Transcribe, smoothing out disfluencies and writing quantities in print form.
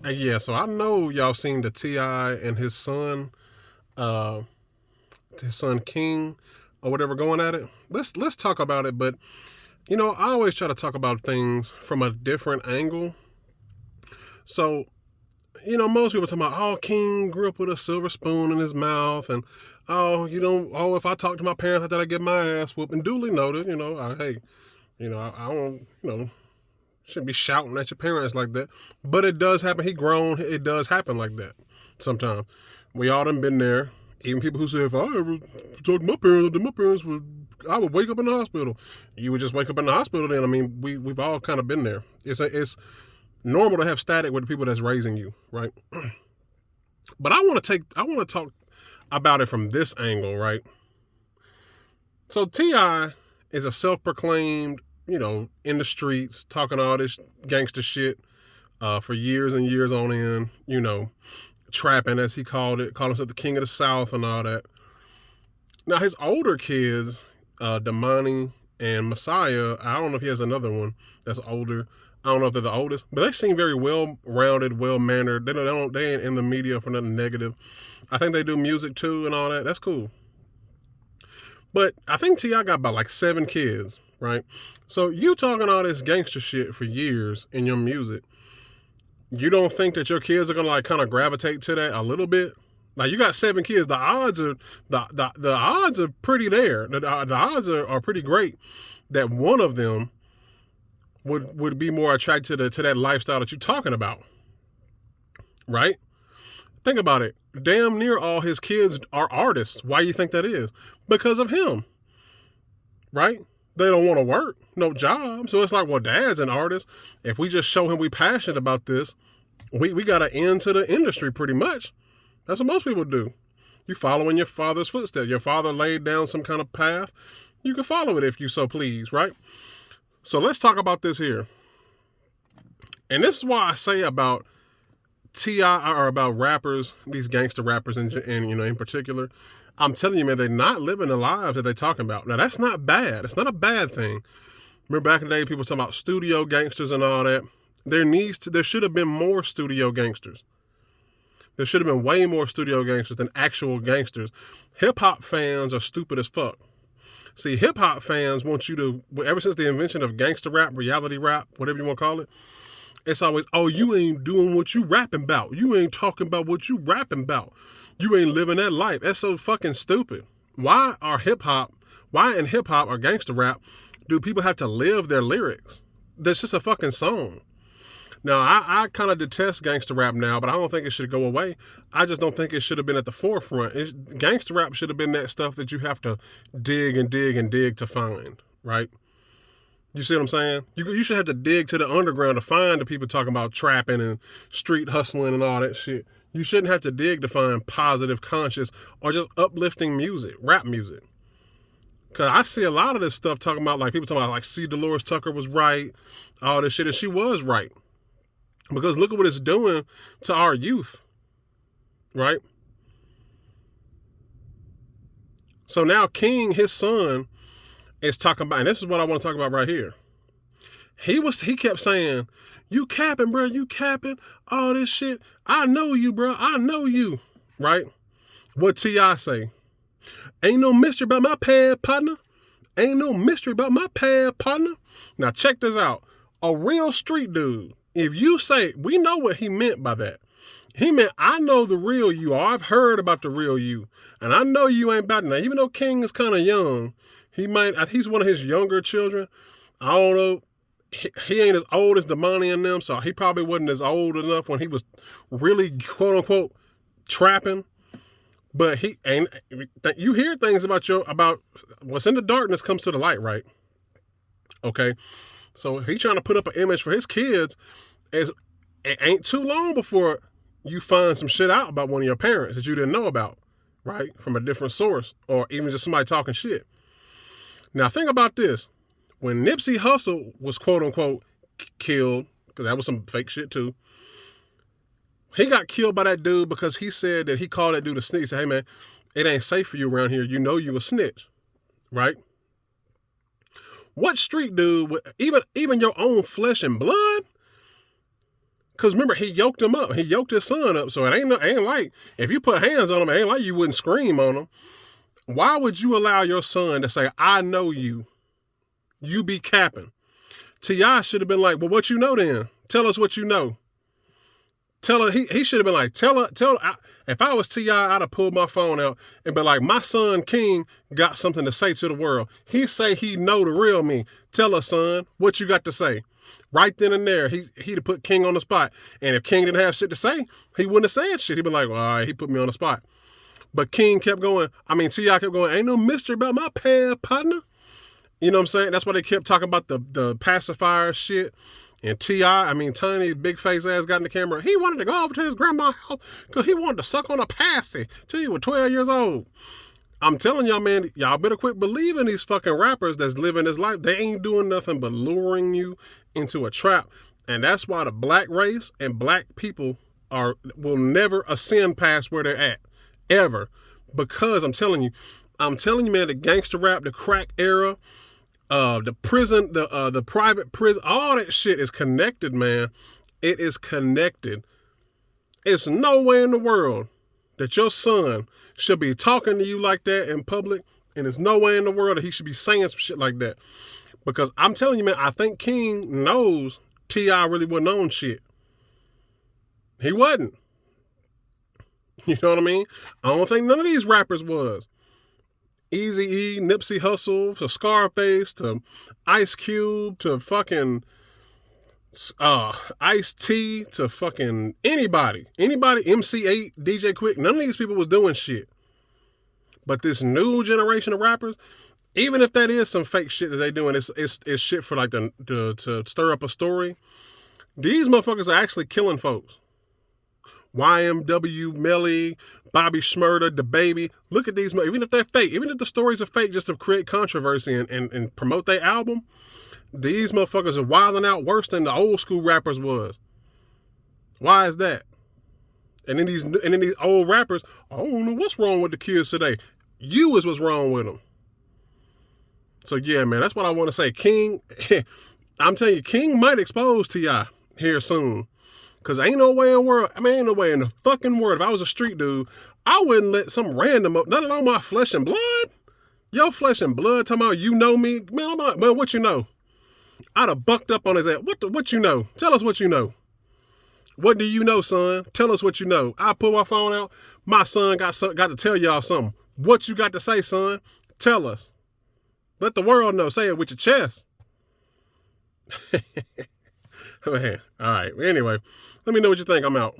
Yeah, so I know y'all seen the Ti and uh, his son King, or whatever, going at it. Let's talk about it. But I always try to talk about things from a different angle. So most people talk about, oh, King grew up with a silver spoon in his mouth, and if I talk to my parents, I thought I'd get my ass whooped. And duly noted, hey, I don't, shouldn't be shouting at your parents like that. But it does happen. He grown. It does happen like that sometimes. We all done been there. Even people who say, if I ever talked to my parents, then my parents would, I would wake up in the hospital. You would just wake up in the hospital then. I mean, we've all kind of been there. It's normal to have static with the people that's raising you, right? But I want to talk about it from this angle, right? So Ti is a self-proclaimed, in the streets talking all this gangster shit for years and years on end. Trapping, as he called himself the king of the South and all that. Now his older kids, Damani and Messiah, I don't know if he has another one that's older. I don't know if they're the oldest, but they seem very well-rounded, well-mannered. They ain't in the media for nothing negative. I think they do music too and all that. That's cool. But I think T.I. got about like 7 kids, right? So you talking all this gangster shit for years in your music. You don't think that your kids are gonna like kind of gravitate to that a little bit? Like, you got 7 kids. The odds are pretty there. The odds are pretty great that one of them would be more attracted to that lifestyle that you're talking about, right? Think about it. Damn near all his kids are artists. Why do you think that is? Because of him, right? They don't want to work, no job. So it's like, well, dad's an artist. If we just show him we passionate about this, we got to end to the industry pretty much. That's what most people do. You follow in your father's footsteps. Your father laid down some kind of path. You can follow it if you so please, right? So let's talk about this here. And this is why I say about T.I. or about rappers, these gangster rappers in particular. I'm telling you, man, they're not living the lives that they're talking about. Now, that's not bad. It's not a bad thing. Remember back in the day, people talking about studio gangsters and all that. There should have been more studio gangsters. There should have been way more studio gangsters than actual gangsters. Hip-hop fans are stupid as fuck. See, hip-hop fans want you to, ever since the invention of gangster rap, reality rap, whatever you want to call it, it's always, oh, you ain't doing what you rapping about. You ain't talking about what you rapping about. You ain't living that life. That's so fucking stupid. Why in hip-hop or gangster rap do people have to live their lyrics? That's just a fucking song. Now, I kind of detest gangster rap now, but I don't think it should go away. I just don't think it should have been at the forefront. Gangster rap should have been that stuff that you have to dig and dig and dig to find, right? You see what I'm saying? You should have to dig to the underground to find the people talking about trapping and street hustling and all that shit. You shouldn't have to dig to find positive, conscious, or just uplifting music, rap music. Because I see a lot of this stuff talking about, like, people talking about, like, C. Dolores Tucker was right, all this shit, and she was right. Because look at what it's doing to our youth, right? So now King, his son, is talking about, and this is what I want to talk about right here. He kept saying, you capping, bro, you capping, all this shit. I know you, bro, I know you, right? What T.I. say? Ain't no mystery about my pad, partner. Ain't no mystery about my pad, partner. Now check this out. A real street dude, if you say, we know what he meant by that. He meant, I know the real you, or I've heard about the real you, and I know you ain't about it. Now, even though King is kind of young, he's one of his younger children. I don't know. He ain't as old as Damani and them, so he probably wasn't as old enough when he was really, quote unquote, trapping. But you hear things about what's in the darkness comes to the light, right? Okay. So he trying to put up an image for his kids. It ain't too long before you find some shit out about one of your parents that you didn't know about, right? From a different source, or even just somebody talking shit. Now think about this. When Nipsey Hussle was quote unquote killed, because that was some fake shit too, he got killed by that dude because he said that he called that dude a snitch. He said, hey man, it ain't safe for you around here. You know you a snitch, right? What street dude, even your own flesh and blood, Because remember, he yoked him up. He yoked his son up. So it ain't like, if you put hands on him, it ain't like you wouldn't scream on him. Why would you allow your son to say, I know you? You be capping. T.I. should have been like, well, what you know then? Tell us what you know. Tell her, he should have been like, tell her, if I was T.I., I'd have pulled my phone out and be like, my son King got something to say to the world. He say he know the real me. Tell her, son, what you got to say. Right then and there, he'd have put King on the spot. And if King didn't have shit to say, he wouldn't have said shit. He'd be like, well, all right, he put me on the spot. But King kept going. T.I. kept going, ain't no mystery about my partner. You know what I'm saying? That's why they kept talking about the pacifier shit. And T.I., Tiny, big face ass got in the camera. He wanted to go over to his grandma's house because he wanted to suck on a passy till he was 12 years old. I'm telling y'all, man, y'all better quit believing these fucking rappers that's living this life. They ain't doing nothing but luring you into a trap. And that's why the black race and black people will never ascend past where they're at. Ever. Because I'm telling you, man, the gangster rap, the crack era, the prison, the private prison, all that shit is connected, man. It is connected. It's no way in the world that your son should be talking to you like that in public, and there's no way in the world that he should be saying some shit like that. Because I'm telling you, man, I think King knows T.I. really wasn't on shit. He wasn't. You know what I mean? I don't think none of these rappers was. Eazy-E, Nipsey Hussle, to Scarface, to Ice Cube, to fucking Ice-T, to fucking anybody, MC8, DJ Quick, none of these people was doing shit. But this new generation of rappers, even if that is some fake shit that they doing, it's shit for like to stir up a story. These motherfuckers are actually killing folks. YMW, Melly, Bobby Shmurda, the Baby. Look at these, even if they're fake, even if the stories are fake just to create controversy and promote their album, these motherfuckers are wilding out worse than the old school rappers was. Why is that? And then these old rappers, I don't know what's wrong with the kids today. You is what's wrong with them. So yeah, man, that's what I want to say. King, I'm telling you, King might expose T.I. here soon. Because ain't no way in the world, ain't no way in the fucking world, if I was a street dude, I wouldn't let some random, not alone my flesh and blood. Your flesh and blood talking about you know me. Man, what you know? I'd have bucked up on his ass. What you know? Tell us what you know. What do you know, son? Tell us what you know. I pull my phone out. My son got to tell y'all something. What you got to say, son? Tell us. Let the world know. Say it with your chest. Man, all right. Anyway, let me know what you think. I'm out.